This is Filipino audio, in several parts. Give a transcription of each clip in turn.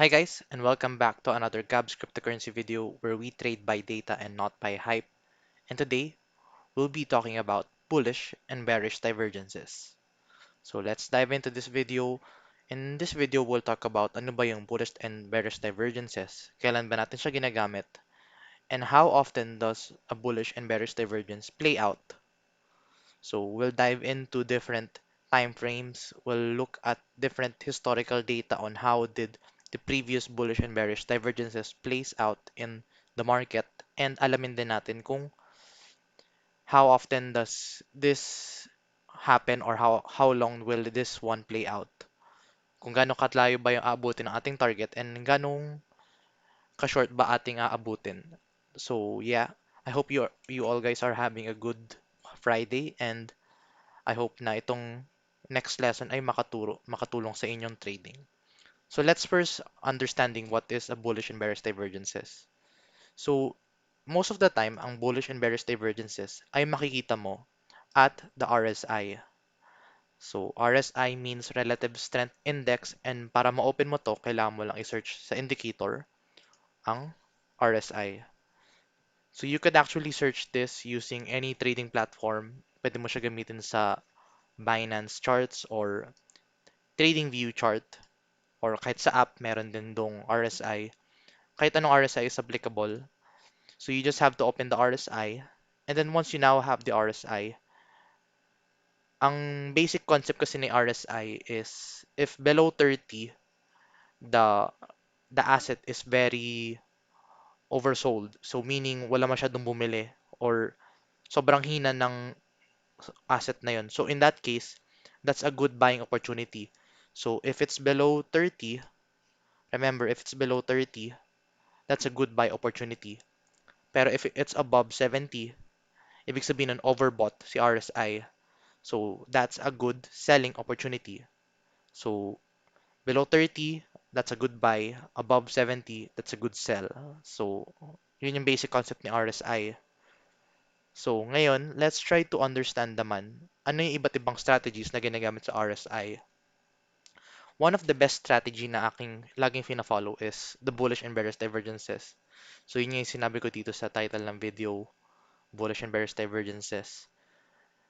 Hi guys, and welcome back to another Gab's cryptocurrency video where we trade by data and not by hype. And today, we'll be talking about bullish and bearish divergences. So let's dive into this video. In this video, we'll talk about ano ba yung bullish and bearish divergences, kailan ba natin siya ginagamit, and how often does a bullish and bearish divergence play out. So we'll dive into different time frames. We'll look at different historical data on how did the previous bullish and bearish divergences plays out in the market, and alamin din natin kung how often does this happen or how long will this one play out. Kung gaano katlayo ba yung aabutin ng ating target and ganong ka-short ba ating aabutin. So yeah, I hope you all guys are having a good Friday, and I hope na itong next lesson ay makatulong sa inyong trading. So let's first understanding what is a bullish and bearish divergences. So most of the time, ang bullish and bearish divergences ay makikita mo at the RSI. So RSI means Relative Strength Index, and para ma-open mo to, kailangan mo lang i-search sa indicator ang RSI. So you could actually search this using any trading platform. Pwede mo siya gamitin sa Binance charts or TradingView chart, or kahit sa app meron din dong RSI. Kahit anong RSI is applicable. So you just have to open the RSI, and then once you now have the RSI, ang basic concept kasi ni RSI is if below 30, the the asset is very oversold. So meaning wala masyadong bumili or sobrang hina ng asset na yon. So in that case, that's a good buying opportunity. So if it's below 30, remember, if it's below 30, that's a good buy opportunity. Pero if it's above 70, ibig sabihin nun overbought si RSI. So that's a good selling opportunity. So below 30, that's a good buy. Above 70, that's a good sell. So yun yung basic concept ni RSI. So ngayon, let's try to understand naman ano yung iba't ibang strategies na ginagamit sa RSI. One of the best strategy na aking laging fina-follow is the bullish and bearish divergences. So yun yung sinabi ko dito sa title ng video, bullish and bearish divergences.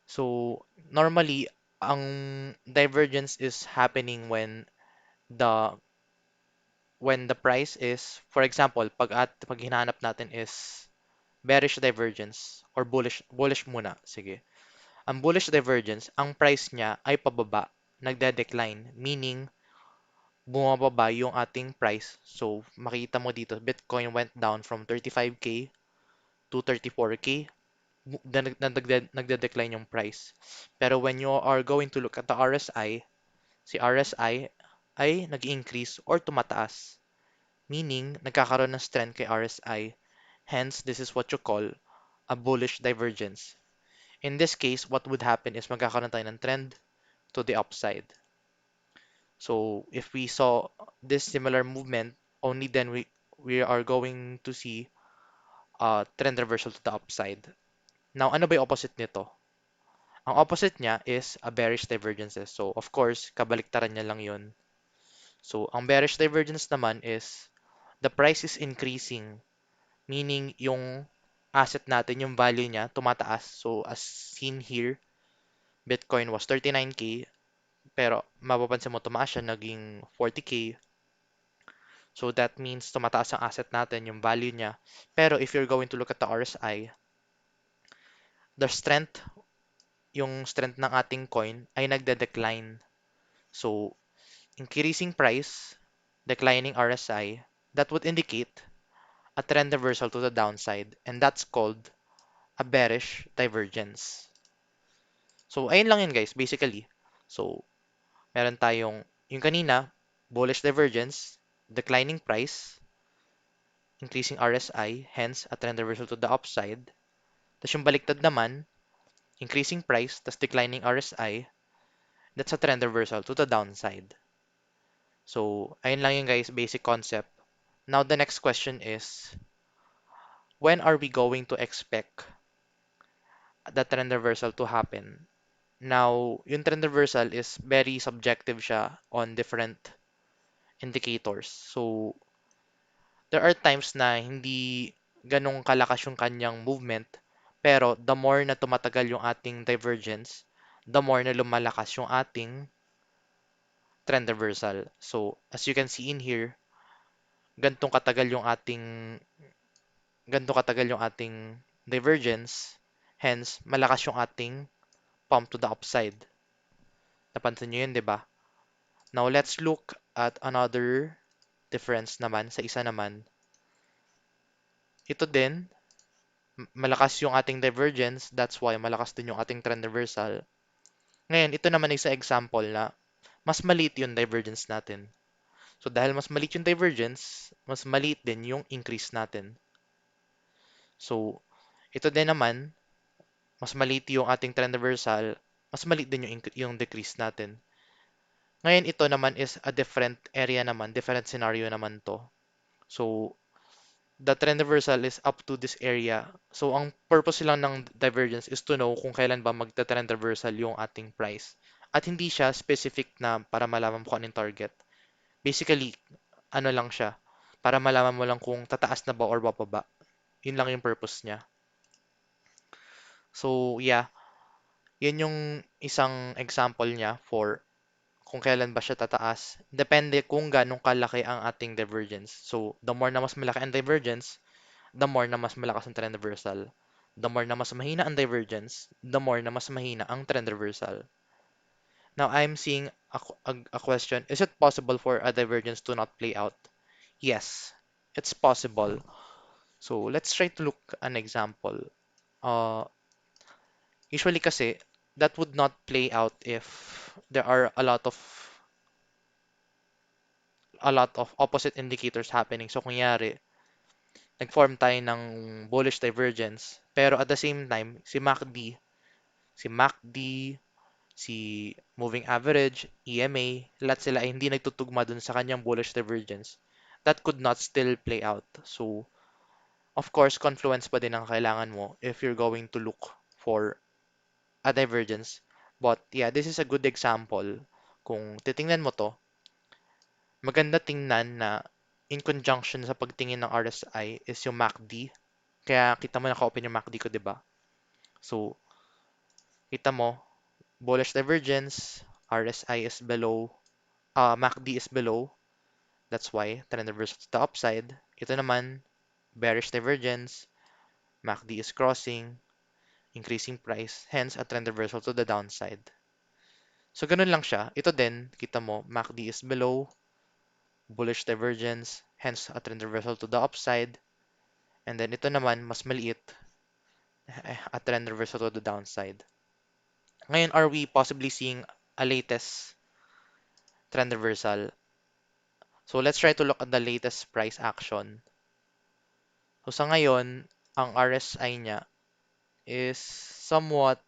So normally, ang divergence is happening the when the price is, for example, pag hinahanap natin is bearish divergence or bullish muna. Sige. Ang bullish divergence, ang price niya ay pababa, nagde-decline, meaning bumababa yung ating price. So makita mo dito, Bitcoin went down from 35K to 34K. Nagde-decline yung price. Pero when you are going to look at the RSI, si RSI ay nag-increase or tumataas. Meaning, nagkakaroon ng strength kay RSI. Hence, this is what you call a bullish divergence. In this case, what would happen is magkakaroon tayo ng trend to the upside. So, if we saw this similar movement, only then we are going to see a trend reversal to the upside. Now, ano ba yung opposite nito? Ang opposite niya is a bearish divergences. So, of course, kabaliktaran niya lang yun. So, ang bearish divergence naman is the price is increasing, meaning yung asset natin, yung value niya, tumataas. So, as seen here, Bitcoin was 39K, pero mapapansin mo tumaas siya, naging 40K. So, that means tumataas ang asset natin, yung value niya. Pero if you're going to look at the RSI, the strength, yung strength ng ating coin ay nagde-decline. So, increasing price, declining RSI, that would indicate a trend reversal to the downside, and that's called a bearish divergence. So, ayun lang yun guys, basically. So, meron tayong, yung kanina, bullish divergence, declining price, increasing RSI, hence a trend reversal to the upside. Tapos yung baliktad naman, increasing price, tas declining RSI, that's a trend reversal to the downside. So, ayun lang yun guys, basic concept. Now, the next question is, when are we going to expect the trend reversal to happen? Now, yung trend reversal is very subjective siya on different indicators. So, there are times na hindi ganong kalakas yung kanyang movement, pero the more na tumatagal yung ating divergence, the more na lumalakas yung ating trend reversal. So, as you can see in here, gantong katagal yung ating gantong katagal yung ating divergence, hence malakas yung ating pump to the upside. Napansin nyo yun, di ba? Now, let's look at another difference naman sa isa naman. Ito din, malakas yung ating divergence, that's why malakas din yung ating trend reversal. Ngayon, ito naman isa example na mas maliit yung divergence natin. So, dahil mas maliit yung divergence, mas maliit din yung increase natin. So, ito din naman, mas maliit yung ating trend reversal, mas maliit din yung decrease natin. Ngayon, ito naman is a different area naman, different scenario naman to. So, the trend reversal is up to this area. So, ang purpose lang ng divergence is to know kung kailan ba magta-trend reversal yung ating price. At hindi siya specific na para malaman mo kung anong target. Basically, ano lang siya, para malaman mo lang kung tataas na ba or bababa. Yun lang yung purpose niya. So, yeah, yun yung isang example niya for kung kailan ba siya tataas. Depende kung ganong kalaki ang ating divergence. So, the more na mas malaki ang divergence, the more na mas malakas ang trend reversal. The more na mas mahina ang divergence, the more na mas mahina ang trend reversal. Now, I'm seeing a question. Is it possible for a divergence to not play out? Yes, it's possible. So, let's try to look an example. Uh, Usually kasi, that would not play out if there are a lot of opposite indicators happening. So, kunyari, nag-form tayo ng bullish divergence, pero at the same time, si MACD, si moving average, EMA, lahat sila ay hindi nagtutugma dun sa kanyang bullish divergence. That could not still play out. So, of course, confluence pa din ang kailangan mo if you're going to look for a divergence. But yeah, this is a good example. Kung titingnan mo to, maganda tingnan na in conjunction sa pagtingin ng RSI is yung MACD. Kaya kita mo naka-open yung MACD ko, di ba? So, kita mo, bullish divergence, RSI is below, MACD is below. That's why trend reversal to the upside. Ito naman, bearish divergence, MACD is crossing, increasing price, hence a trend reversal to the downside. So, ganun lang siya. Ito din, kita mo, MACD is below, bullish divergence, hence a trend reversal to the upside. And then ito naman, mas maliit, a trend reversal to the downside. Ngayon, are we possibly seeing a latest trend reversal? So let's try to look at the latest price action. So sa ngayon, ang RSI niya is somewhat,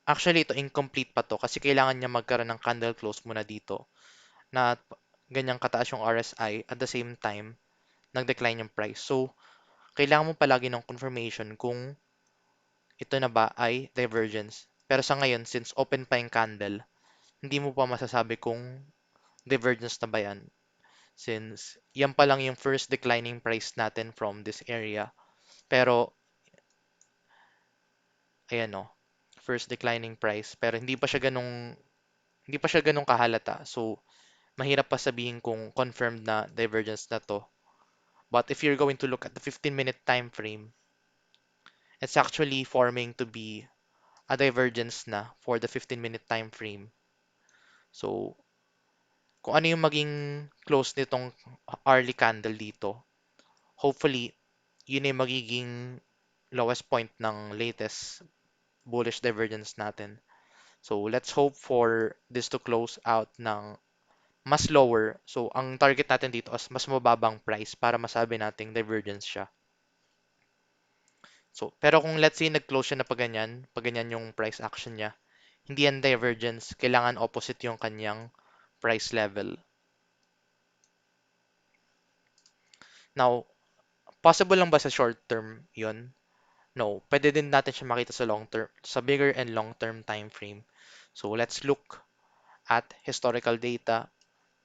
actually ito incomplete pa to kasi kailangan niya magkaroon ng candle close muna dito na ganyang kataas yung RSI at the same time, nag-decline yung price. So, kailangan mo palagi ng confirmation kung ito na ba ay divergence. Pero sa ngayon, since open pa yung candle, hindi mo pa masasabi kung divergence na ba yan. Since yan pa lang yung first declining price natin from this area. Pero, ayan o, first declining price. Pero hindi pa siya ganong kahalata. So, mahirap pa sabihin kung confirmed na divergence na to. But if you're going to look at the 15-minute time frame, it's actually forming to be a divergence na for the 15-minute time frame. So, kung ano yung maging close nitong hourly candle dito, hopefully, yun yung magiging lowest point ng latest bullish divergence natin. So, let's hope for this to close out ng mas lower. So, ang target natin dito is mas mababang price para masabi nating divergence siya. So, pero kung let's say nag-close siya na pag ganyan yung price action niya, hindi yan divergence, kailangan opposite yung kanyang price level. Now, possible lang ba sa short term yun? No, pwede din natin siya makita sa long term, sa bigger and long term time frame. So, let's look at historical data.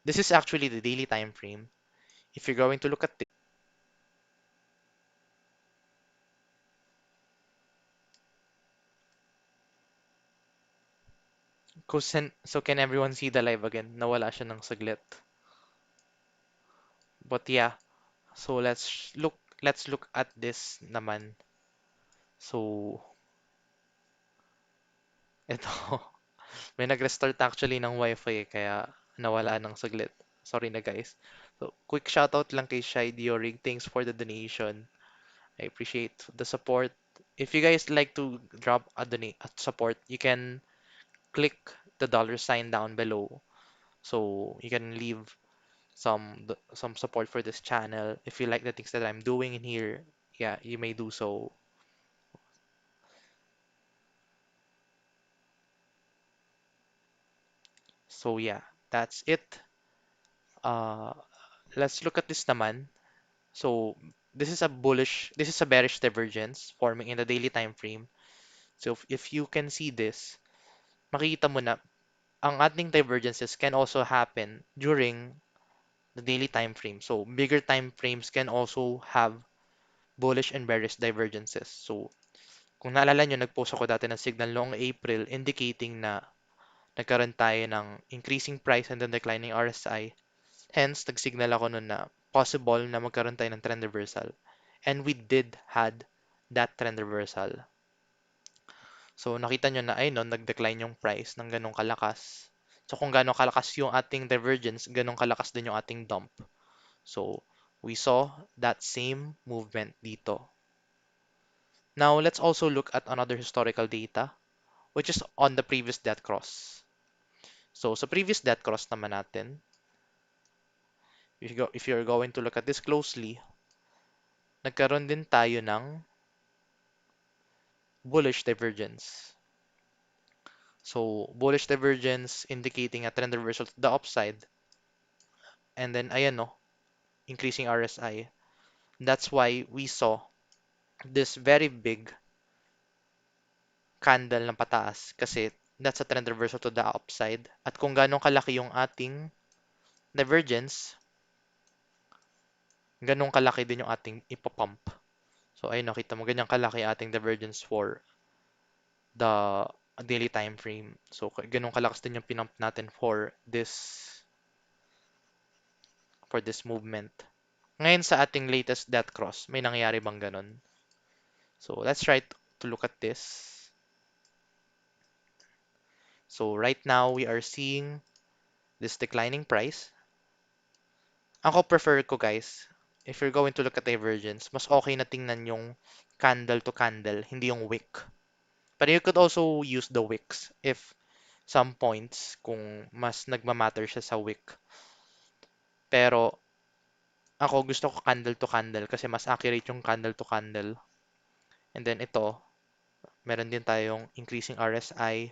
This is actually the daily time frame. If you're going to look at this, so can everyone see the live again? Nawala siya ng saglit. But yeah, so let's look at this naman. So ito, may nag-restart actually ng wifi kaya nawala ng saglit. Sorry na guys. So quick shoutout lang kay Shai Diorig. Thanks for the donation. I appreciate the support. If you guys like to drop a donate a support, you can click the dollar sign down below. So you can leave some support for this channel. If you like the things that I'm doing in here, yeah, you may do so. So yeah, that's it. Uh, let's look at this naman. So this is a bearish divergence forming in the daily time frame. So if you can see this, makikita mo na ang ating divergences can also happen during the daily time frame. So bigger time frames can also have bullish and bearish divergences. So kung naalala nyo, nag-post ako dati ng signal noong April indicating na nagkaroon tayo ng increasing price and then declining RSI. Hence, nag-signal ako nun na possible na magkaroon tayo ng trend reversal. And we did had that trend reversal. So, nakita nyo na ay no, nag-decline yung price ng ganong kalakas. So, kung ganong kalakas yung ating divergence, ganong kalakas din yung ating dump. So, we saw that same movement dito. Now, let's also look at another historical data, which is on the previous death cross. So, sa previous death cross naman natin, if you're going to look at this closely, nagkaroon din tayo ng bullish divergence. So, bullish divergence indicating a trend reversal to the upside. And then, ayan no, increasing RSI. That's why we saw this very big candle ng pataas kasi that's a trend reversal to the upside. At kung ganong kalaki yung ating divergence, ganong kalaki din yung ating ipapump. So, ayun, nakita mo, ganyang kalaki ating divergence for the daily time frame. So, ganong kalakas din yung pinump natin for this movement. Ngayon sa ating latest death cross, may nangyari bang ganon? So, let's try to look at this. So, right now, we are seeing this declining price. Ako prefer ko guys, if you're going to look at divergence, mas okay na tingnan yung candle to candle, hindi yung wick. But you could also use the wicks if some points kung mas nagmamatter siya sa wick. Pero ako gusto ko candle to candle kasi mas accurate yung candle to candle. And then ito, meron din tayong increasing RSI,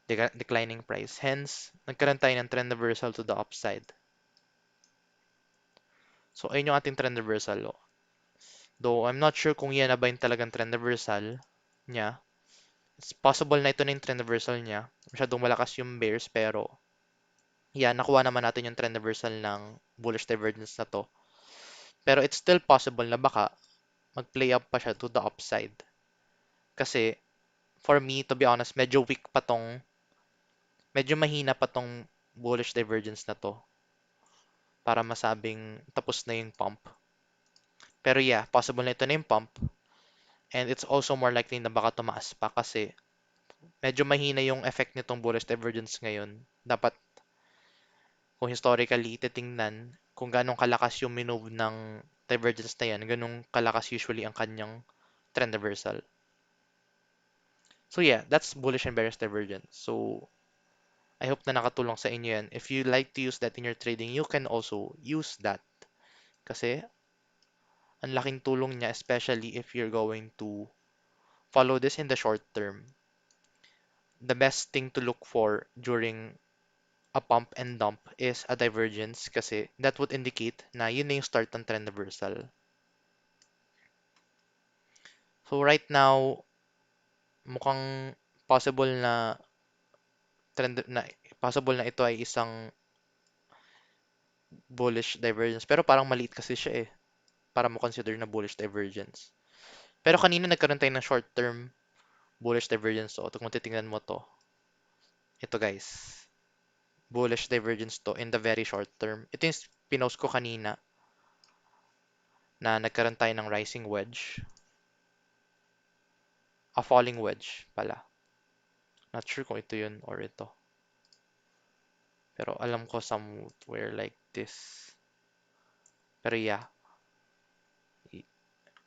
declining price. Hence, nagkaroon tayo ng trend reversal to the upside. So, ayun yung ating trend reversal. Oh. Though, I'm not sure kung yan na ba yung talagang trend reversal niya. It's possible na ito na yung trend reversal niya. Masyadong malakas yung bears, pero yeah, nakuha naman natin yung trend reversal ng bullish divergence na to. Pero it's still possible na baka mag-play up pa siya to the upside. Kasi, for me, to be honest, medyo mahina pa tong bullish divergence na to para masabing tapos na yung pump. Pero yeah, possible na ito na yung pump. And it's also more likely na baka tumaas pa kasi medyo mahina yung effect nitong bullish divergence ngayon. Dapat, kung historically titingnan, kung ganong kalakas yung minove ng divergence na yan, ganong kalakas usually ang kanyang trend reversal. So yeah, that's bullish and bearish divergence. So, I hope na nakatulong sa inyo yan. If you like to use that in your trading, you can also use that. Kasi, ang laking tulong niya, especially if you're going to follow this in the short term. The best thing to look for during a pump and dump is a divergence kasi that would indicate na yun na yung start ng trend reversal. So right now, mukhang possible na trend na possible na ito ay isang bullish divergence. Pero parang maliit kasi siya eh, para mo consider na bullish divergence. Pero kanina nagkaroon tayo ng short-term bullish divergence to. Kung titingnan mo to, ito guys, bullish divergence to in the very short term. Ito yung pinost ko kanina na nagkaroon tayo ng rising wedge, a falling wedge pala. Not sure kung ito yun or ito. Pero alam ko somewhere like this. Pero yeah.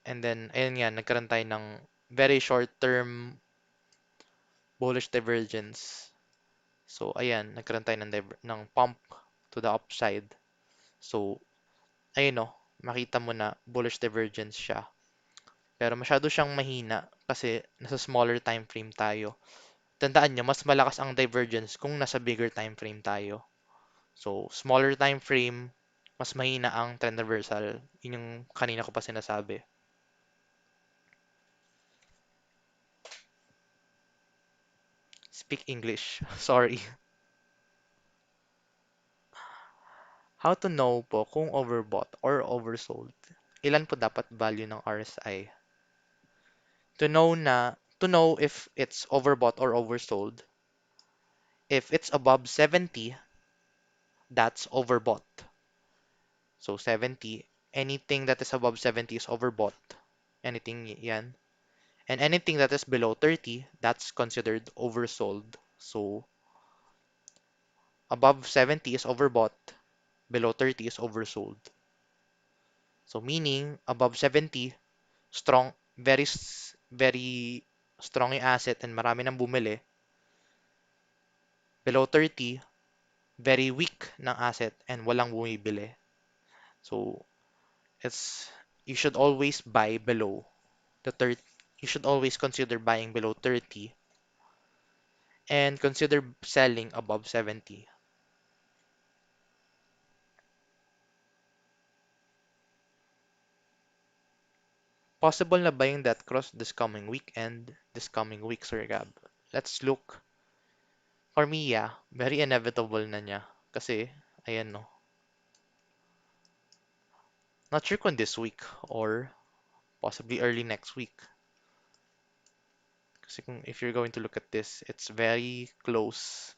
And then, ayun nga, nagkaroon tayo ng very short-term bullish divergence. So, ayan, nagkaroon tayo ng pump to the upside. So, ayun no, makita mo na bullish divergence siya. Pero masyado siyang mahina kasi nasa smaller time frame tayo. Tandaan nyo, mas malakas ang divergence kung nasa bigger time frame tayo. So, smaller time frame, mas mahina ang trend reversal. Yun yung kanina ko pa sinasabi. Speak English. Sorry. How to know po kung overbought or oversold? Ilan po dapat value ng RSI? To know if it's overbought or oversold, if it's above 70, that's overbought. So 70, anything that is above 70 is overbought. Anything yan. And anything that is below 30, that's considered oversold. So above 70 is overbought, below 30 is oversold. So meaning above 70, strong, very strong yung asset and marami nang bumili. Below 30, very weak ng asset and walang bumibili. So it's you should always buy below the 30. You should always consider buying below 30 and consider selling above 70. Possible na ba yung debt cross this coming weekend, this coming week, Sir Gab? Let's look. For me, yeah, very inevitable na niya. Kasi, ayan no. Not sure kung this week or possibly early next week. Kasi kung if you're going to look at this, it's very close.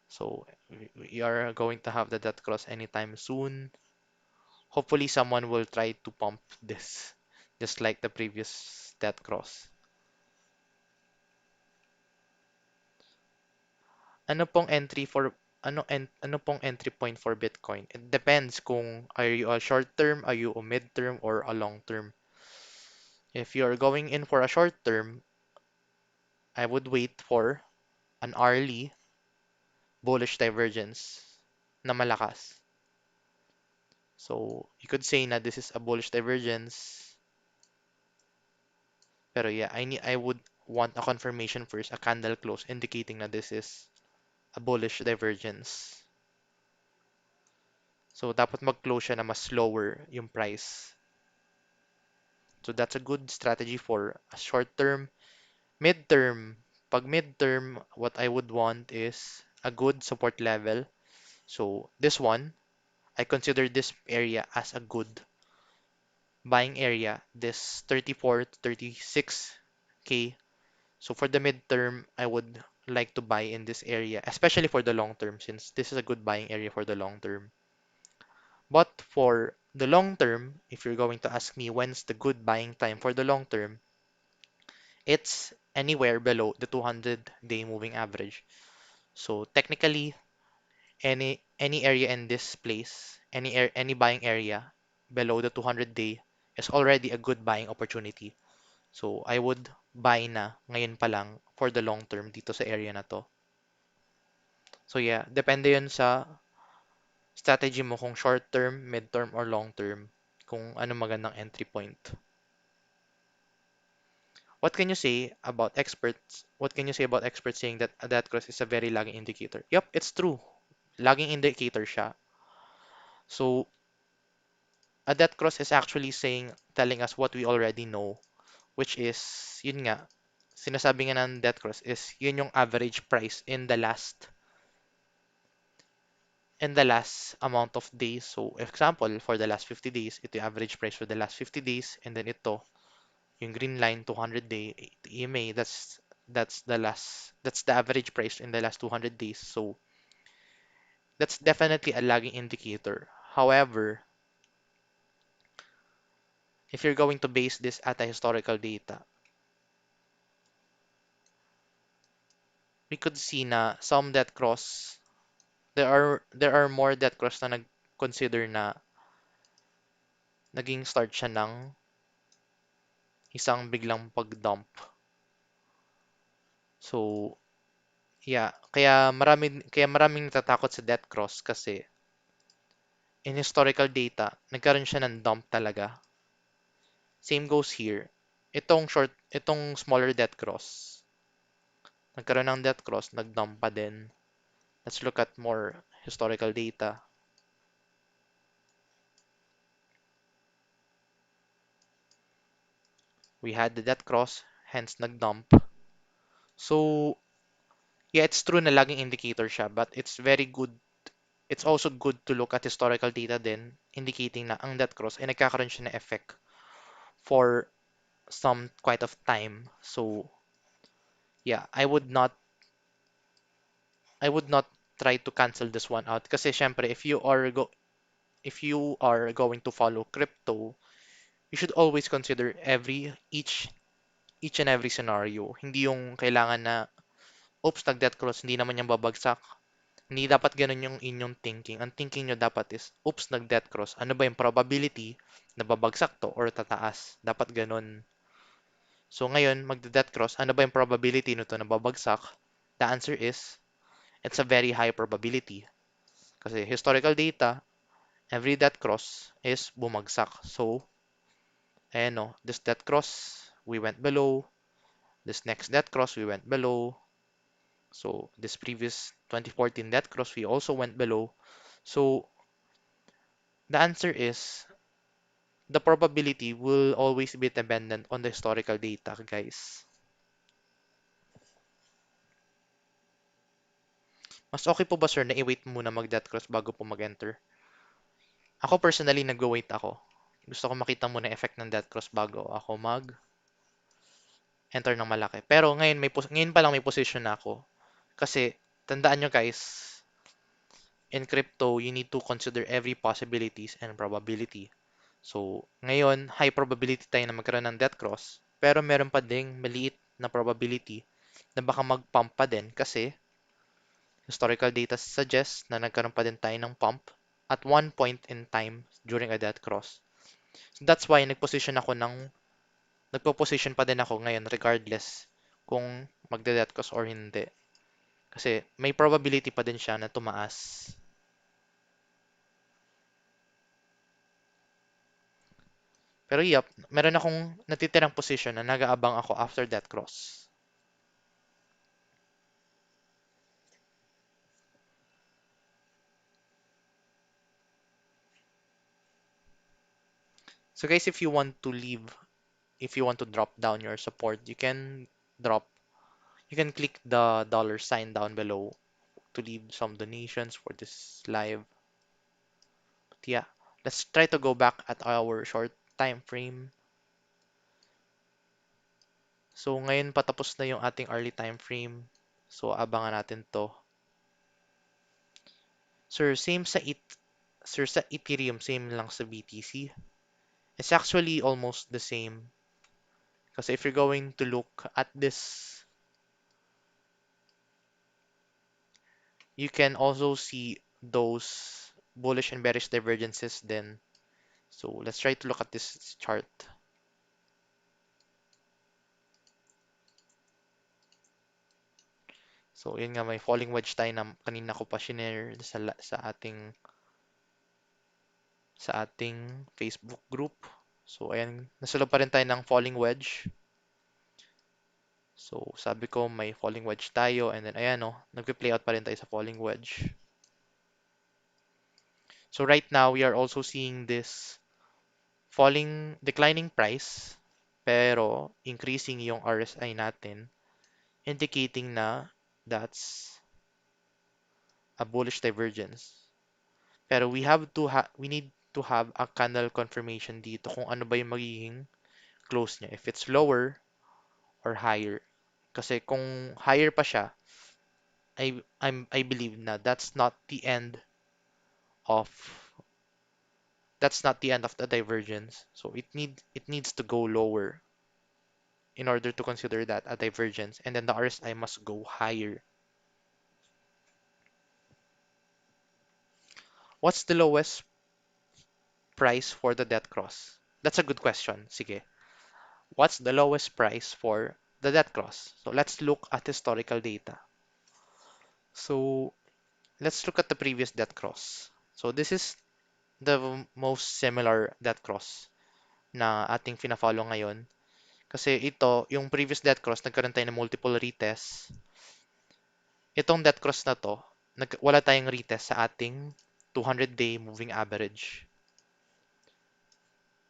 So, we are going to have the debt cross anytime soon. Hopefully, someone will try to pump this, just like the previous debt cross. Ano pong entry for ano pong entry point for Bitcoin? It depends kung are you a short term, are you a mid term or a long term. If you're going in for a short term, I would wait for an hourly bullish divergence na malakas. So, you could say na this is a bullish divergence. Pero yeah, I would want a confirmation first, a candle close indicating na this is a bullish divergence. So, dapat mag-close siya na mas lower yung price. So, that's a good strategy for a short term. Mid-term. Pag mid-term, what I would want is a good support level. So, this one, I consider this area as a good buying area, this 34 to 36K. So, for the mid-term, I would like to buy in this area, especially for the long term, since this is a good buying area for the long term. But for the long term, if you're going to ask me when's the good buying time for the long term, it's anywhere below the 200-day moving average. So technically, any area in this place, any buying area below the 200-day is already a good buying opportunity. So I would buy na ngayon pa lang for the long term dito sa area na to. So yeah, depende yun sa strategy mo kung short term, mid term, or long term, kung ano magandang entry point. What can you say about experts? What can you say about experts saying that a debt cross is a very lagging indicator? Yep, it's true. Lagging indicator siya. So, a debt cross is actually telling us what we already know, which is, yun nga, sinasabi nga ng debt cross is, yun yung average price in the last in the last amount of days. So, example, for the last 50 days, ito yung average price for the last 50 days. And then ito, yung green line, 200-day EMA, that's the average price in the last 200 days. So, that's definitely a lagging indicator. However, if you're going to base this at a historical data, we could see na some debt cross, there are more debt cross na nag-consider na naging start siya ng isang biglang pag-dump. So, yeah, kaya maraming natatakot sa debt cross kasi in historical data, nagkaroon siya ng dump talaga. Same goes here. Itong smaller debt cross, nagkaroon ng debt cross, nag-dump pa din. Let's look at more historical data. We had the debt cross, hence nag-dump. So, yeah, it's true na laging indicator siya, but it's very good. It's also good to look at historical data din, indicating na ang debt cross ay nagkakaroon siya ng effect for some quite of time. So, yeah, I would not try to cancel this one out kasi syempre if you are going to follow crypto, you should always consider each and every scenario. Hindi yung kailangan na oops, nag-death cross, hindi naman yung babagsak. Hindi dapat ganun yung inyong thinking. Ang thinking nyo dapat is, oops, nag-death cross. Ano ba yung probability na babagsak to or tataas? Dapat ganun. So ngayon, magda-death cross, ano ba yung probability nito na babagsak? The answer is, it's a very high probability. Kasi historical data, every death cross is bumagsak. So, ayan no, this death cross, we went below. This next death cross, we went below. So, this previous 2014 death cross, we also went below. So, the answer is, the probability will always be dependent on the historical data, guys. Mas okay po ba, sir, na i-wait muna mag-death cross bago po mag-enter? Ako personally, nag-wait ako. Gusto ko makita muna effect ng death cross bago ako mag-enter ng malaki. Pero ngayon, ngayon pa lang may position na ako. Kasi, tandaan nyo guys, in crypto, you need to consider every possibilities and probability. So, ngayon, high probability tayo na magkaroon ng death cross. Pero meron pa ding maliit na probability na baka mag-pump pa din kasi historical data suggests na nagkaroon pa din tayo ng pump at one point in time during a death cross. So that's why nagpo-position pa din ako ngayon regardless kung magde-death cross or hindi. Kasi may probability pa din siya na tumaas. Pero yup, meron akong natitirang position na nag-aabang ako after death cross. So guys, if you want to drop down your support, you can click the dollar sign down below to leave some donations for this live. But yeah, let's try to go back at our short time frame. So ngayon patapos na yung ating early time frame. So abangan natin to. Sir, sir, sa Ethereum, same lang sa BTC. It's actually almost the same. Kasi if you're going to look at this, you can also see those bullish and bearish divergences then. So let's try to look at this chart. So yun nga, may falling wedge tayo na kanina ko pa shinare sa ating Facebook group. So ayan, nasulog pa rin tayo ng falling wedge. So sabi ko may falling wedge tayo and then ayan oh, nagpe-play out pa rin tayo sa falling wedge. So right now we are also seeing this declining price pero increasing yung RSI natin, indicating na that's a bullish divergence. Pero we need to have a candle confirmation dito kung ano ba yung magiging close niya. If it's lower or higher. Kasi kung higher pa siya, I believe na of that's not the end of the divergence. So it needs to go lower in order to consider that a divergence, and then the RSI must go higher. What's the lowest price for the debt cross? That's a good question. Sige. What's the lowest price for the debt cross? So let's look at historical data. So let's look at the previous debt cross. So this is the most similar debt cross na ating fina-follow ngayon. Kasi ito, yung previous debt cross, nagkaroon tayo ng multiple retests. Itong debt cross na to, wala tayong retest sa ating 200-day moving average.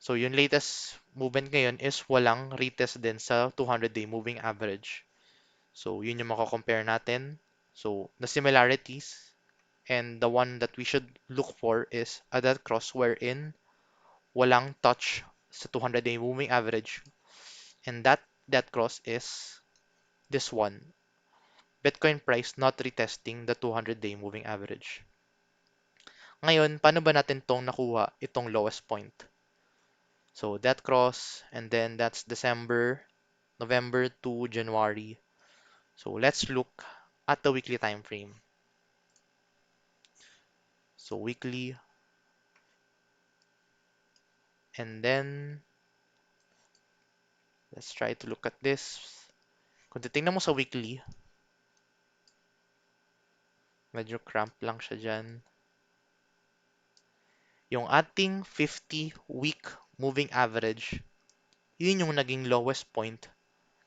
So yung latest movement ngayon is walang retest din sa 200-day moving average. So yun yung mako-compare natin. So the similarities and the one that we should look for is a debt cross wherein walang touch sa 200-day moving average. And that cross is this one. Bitcoin price not retesting the 200-day moving average. Ngayon, paano ba natin tong nakuha itong lowest point? So that cross, and then that's November to January. So let's look at the weekly time frame. So weekly, and then let's try to look at this. Kung titingnan mo sa weekly, medyo cramp lang siya dyan. Yung ating 50-week moving average, yun yung naging lowest point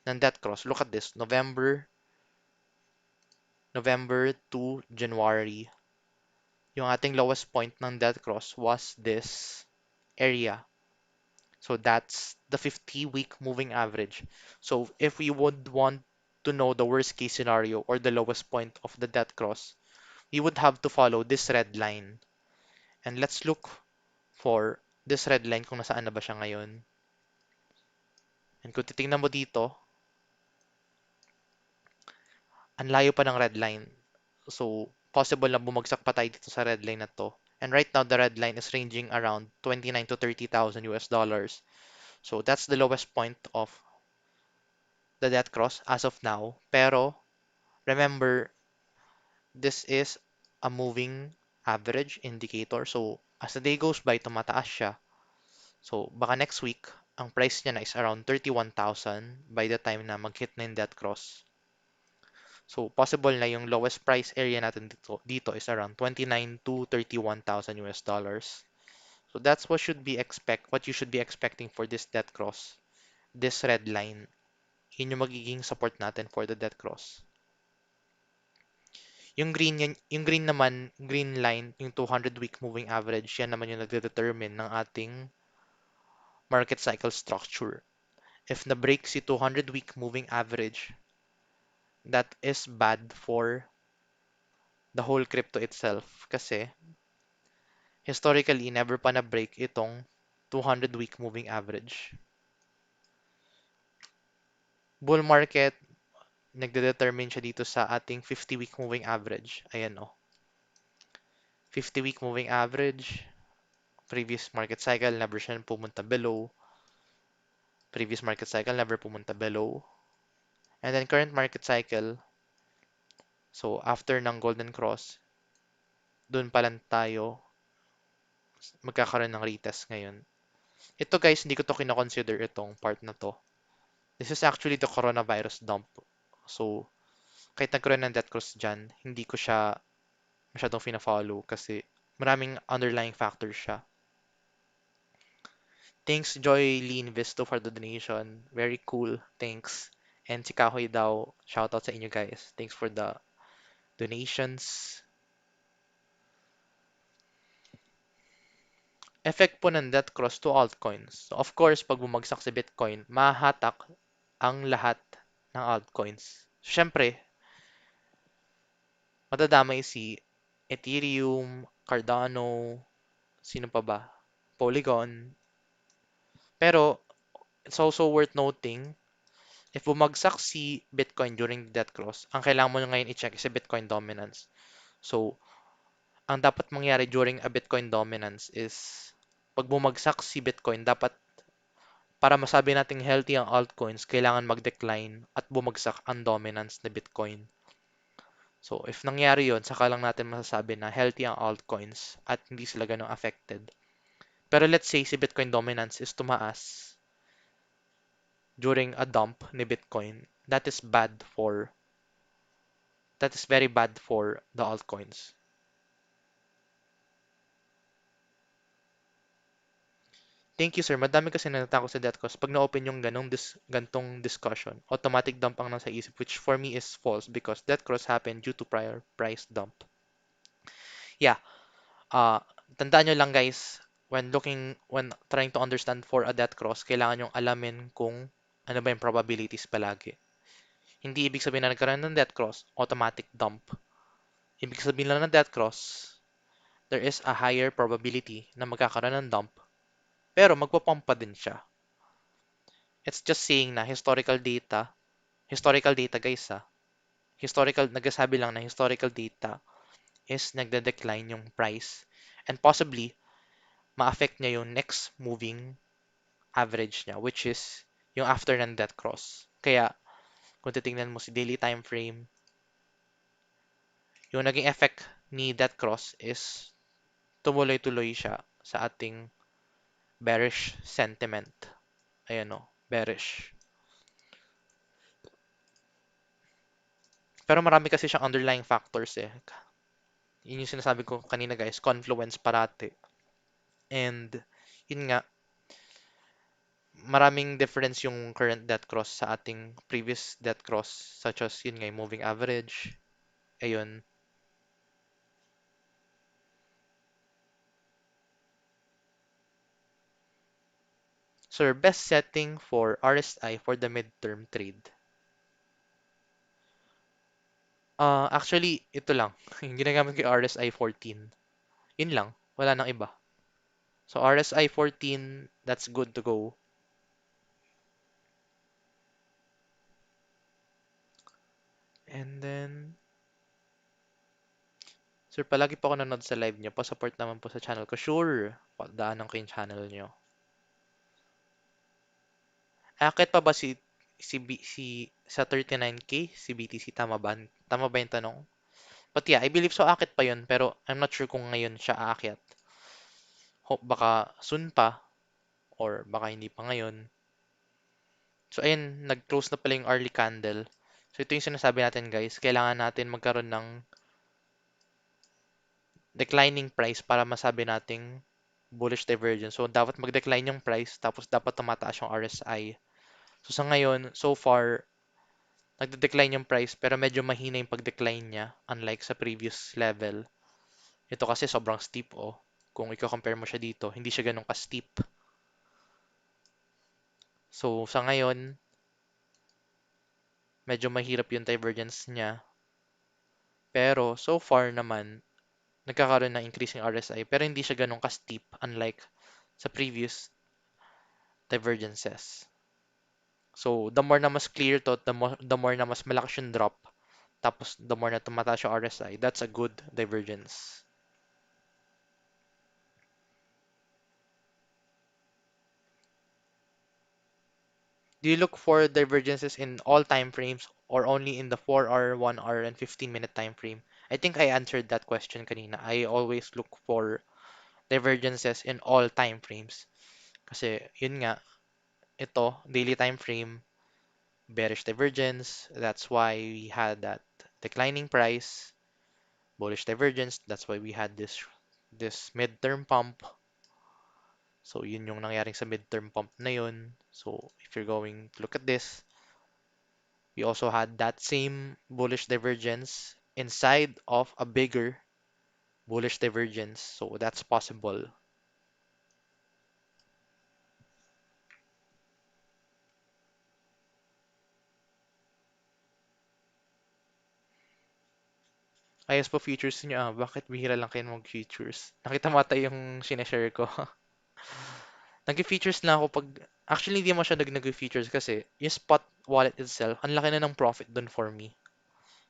ng that cross. Look at this, November to January. Yung ating lowest point ng that cross was this area. So that's the 50-week moving average. So if we would want to know the worst case scenario or the lowest point of the death cross, we would have to follow this red line. And let's look for this red line kung nasaan na ba siya ngayon. And kung titingnan mo dito, ang layo pa ng red line. So possible na bumagsak pa tayo dito sa red line na to. And right now, the red line is ranging around 29 to 30,000 US dollars. So that's the lowest point of the death cross as of now. Pero remember, this is a moving average indicator. So as the day goes by, tumataas siya. So baka next week, ang price niya na is around 31,000 by the time na mag-hit na yung death cross. So possible na yung lowest price area natin dito is around 29 to 31,000 US dollars. So that's what you should be expecting for this death cross. This red line. Yun yung magiging support natin for the death cross. Yung green naman, green line, yung 200-week moving average, yan naman yung nagde-determine ng ating market cycle structure. If na-break si 200-week moving average, that is bad for the whole crypto itself kasi historically never pa na-break itong 200-week moving average. Bull market, nagde-determine siya dito sa ating 50-week moving average. Ayan o. 50-week moving average, previous market cycle, never siya pumunta below. Previous market cycle, never pumunta below. And then current market cycle, so after ng golden cross, dun pa lang tayo magkakaroon ng retest ngayon. Ito guys, hindi ko to kinoconsider itong part na to. This is actually the coronavirus dump. So, kahit nagkaroon ng death cross dyan, hindi ko siya masyadong fina-follow kasi maraming underlying factors siya. Thanks Joylene Visto for the donation. Very cool. Thanks. And si Kahoy daw, shoutout sa inyo guys. Thanks for the donations. Effect po ng death cross to altcoins. So of course, pag bumagsak si Bitcoin, mahahatak ang lahat ng altcoins. Siyempre, matadamay si Ethereum, Cardano, sino pa ba? Polygon. Pero it's also worth noting, if bumagsak si Bitcoin during the death cross, ang kailangan mo ngayon i-check is si Bitcoin dominance. So, ang dapat mangyari during a Bitcoin dominance is, pag bumagsak si Bitcoin, dapat para masabi nating healthy ang altcoins, kailangan mag-decline at bumagsak ang dominance na Bitcoin. So, if nangyari yon, saka lang natin masasabi na healthy ang altcoins at hindi sila ganun affected. Pero let's say si Bitcoin dominance is tumaas during a dump ni Bitcoin, that is very bad for the altcoins. Thank you, sir. Madami kasi natatakot sa death cross. Pag na-open yung gantong discussion, automatic dump ang nasa isip, which for me is false because death cross happened due to prior price dump. Yeah, uh, tandaan nyo lang guys, when trying to understand for a death cross, kailangan yung alamin kung ano ba yung probabilities palagi. Hindi ibig sabihin na nagkaroon ng death cross, automatic dump. Ibig sabihin lang ng death cross, there is a higher probability na magkakaroon ng dump, pero magpapump pa din siya. It's just saying na historical data guys nagsasabi lang na historical data is nagde-decline yung price and possibly ma-affect niya yung next moving average niya, which is yung after ng death cross. Kaya kung titingnan mo si daily time frame, yung naging effect ni death cross is tumuloy-tuloy siya sa ating bearish sentiment. Ayan o, bearish. Pero marami kasi siyang underlying factors eh. Yun yung sinasabi ko kanina guys, confluence parati. And yun nga, maraming difference yung current death cross sa ating previous death cross, such as yun nga, yung moving average. Ayun. Sir, best setting for RSI for the midterm trade. Actually, ito lang. Yung ginagamit ko yung RSI 14. Yun lang. Wala nang iba. So, RSI 14, that's good to go. And then, sir, palagi po ako nanonood sa live nyo. Pa-support naman po sa channel ko. Sure. Daanan ko yung channel nyo. Akit pa ba si sa 39K, si BTC, tama ba? Tama ba yung tanong? But yeah, I believe so akit pa yun, pero I'm not sure kung ngayon siya aakyat. Hope baka soon pa, or baka hindi pa ngayon. So ayun, nag-close na pala yung early candle. So ito yung sinasabi natin guys, kailangan natin magkaroon ng declining price para masabi nating bullish divergence. So dapat mag-decline yung price, tapos dapat tumataas yung RSI. So sa ngayon, so far, nagde-decline yung price pero medyo mahina yung pag-decline niya unlike sa previous level. Ito kasi sobrang steep oh. Kung i-compare mo siya dito, hindi siya ganun ka-steep. So sa ngayon, medyo mahirap yung divergence niya. Pero so far naman, nagkakaroon ng increasing RSI pero hindi siya ganun ka-steep unlike sa previous divergences. So the more na mas clear to, the more na mas malakas yung drop, tapos the more na tumataas yung RSI, that's a good divergence. Do you look for divergences in all time frames or only in the 4-hour, 1 hour, and 15-minute time frame? I think I answered that question kanina. I always look for divergences in all time frames. Kasi yun nga, ito, daily time frame, bearish divergence. That's why we had that declining price. Bullish divergence. That's why we had this midterm pump. So yun yung nangyaring sa midterm pump na yun. So if you're going to look at this, we also had that same bullish divergence inside of a bigger bullish divergence. So that's possible. Ayos po futures niyo ah. Bakit bihira lang kayo mag-futures? Nakita mo ata yung sineshare ko. Nag-features lang ako pag... Actually, hindi mo siya nag-features kasi yung spot wallet itself, ang laki na ng profit dun for me.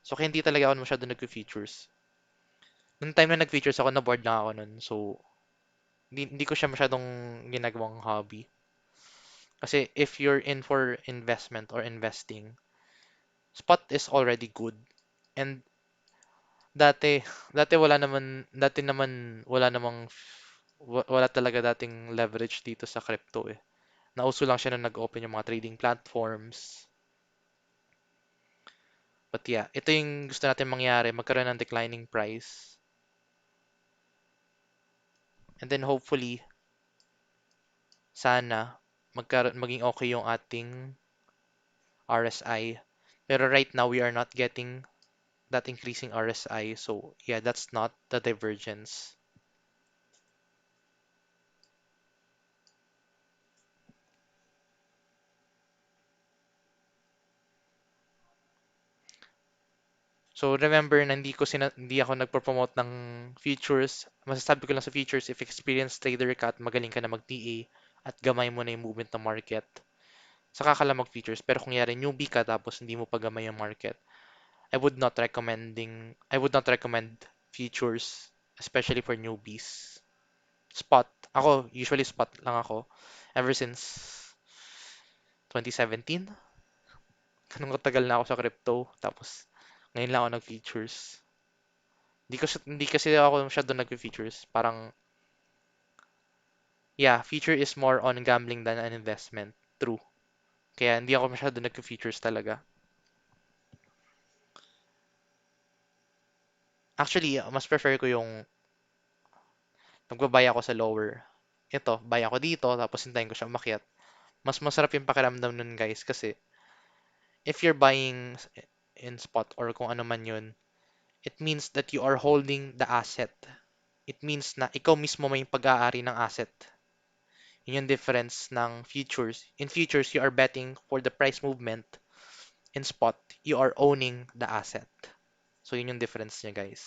So, kaya hindi talaga ako masyado nag-features. Nung time na nag-features ako, na-board lang ako nun. So, hindi ko siya masyadong ginagawang hobby. Kasi if you're in for investment or investing, spot is already good. And dati, dati naman, wala talaga dating leverage dito sa crypto eh. Nauso lang siya nung nag-open yung mga trading platforms. But yeah, ito yung gusto natin mangyari, magkaroon ng declining price. And then hopefully, sana, maging okay yung ating RSI. Pero right now, we are not getting that increasing RSI. So yeah, that's not the divergence. So remember na hindi ako nagpo-promote ng futures. Masasabi ko lang sa futures, if experienced trader ka at magaling ka na mag-TA at gamay mo na yung movement ng market, saka ka lang mag-futures. Pero kung yari newbie ka tapos hindi mo pa gamay yung market, I would not recommend futures, especially for newbies. Spot. Ako, usually spot lang ako ever since 2017. Ganun katagal na ako sa crypto. Tapos, ngayon lang ako nag-futures. Hindi kasi ako masyado nag-futures. Parang, yeah, future is more on gambling than an investment. True. Kaya hindi ako masyado nag-futures talaga. Actually, mas prefer ko yung nagbabay ako sa lower. Ito, buy ako dito, tapos hintayin ko siya umakyat. Mas masarap yung pakiramdam nun, guys, kasi if you're buying in spot or kung ano man yun, it means that you are holding the asset. It means na ikaw mismo may pag-aari ng asset. Yun yung difference ng futures. In futures, you are betting for the price movement. In spot, you are owning the asset. So, yun yung difference niya, guys.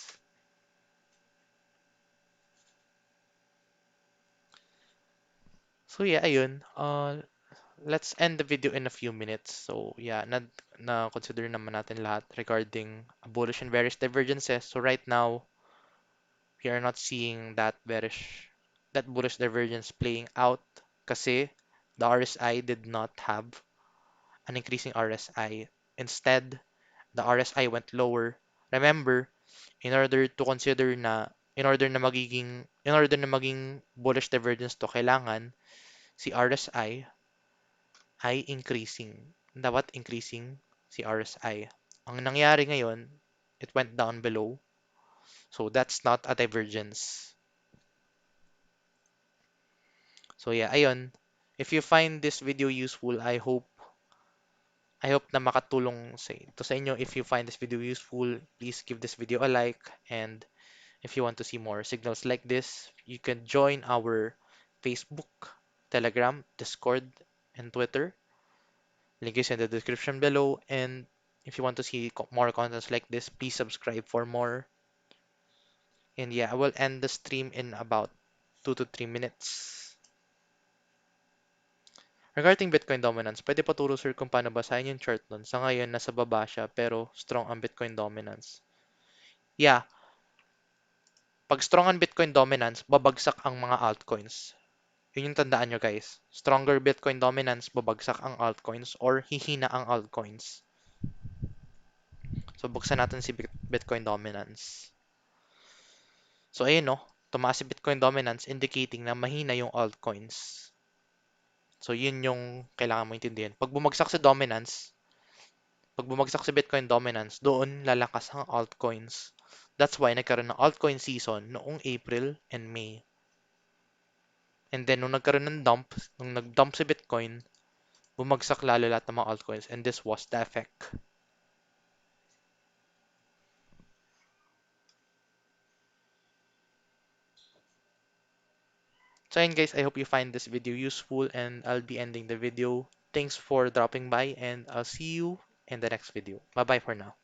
So, yeah, ayun. Let's end the video in a few minutes. So, yeah, na-consider naman natin lahat regarding bullish and bearish divergences. So, right now, we are not seeing that bullish divergence playing out kasi the RSI did not have an increasing RSI. Instead, the RSI went lower. Remember, in order na maging bullish divergence to, kailangan si RSI ay increasing. Dapat increasing si RSI. Ang nangyari ngayon, it went down below. So that's not a divergence. So yeah, ayun. If you find this video useful, I hope na makatulong sa inyo. If you find this video useful, please give this video a like. And if you want to see more signals like this, you can join our Facebook, Telegram, Discord, and Twitter. Link is in the description below. And if you want to see more contents like this, please subscribe for more. And yeah, I will end the stream in about 2 to 3 minutes. Regarding Bitcoin dominance, pwede pa turo sir kung paano basahin yung chart nun. Sa ngayon, nasa baba siya, pero strong ang Bitcoin dominance. Yeah, pag strong ang Bitcoin dominance, babagsak ang mga altcoins. Yun yung tandaan nyo guys. Stronger Bitcoin dominance, babagsak ang altcoins or hihina ang altcoins. So, buksan natin si Bitcoin dominance. So, ayun no, tumaas si Bitcoin dominance indicating na mahina yung altcoins. So, yun yung kailangan mo intindihin. Pag bumagsak si Bitcoin dominance, doon lalakas ang altcoins. That's why nagkaroon ng altcoin season noong April and May. And then, nung nag-dump si Bitcoin, bumagsak lalo lahat ng mga altcoins. And this was the effect. So ayun guys, I hope you find this video useful and I'll be ending the video. Thanks for dropping by and I'll see you in the next video. Bye bye for now.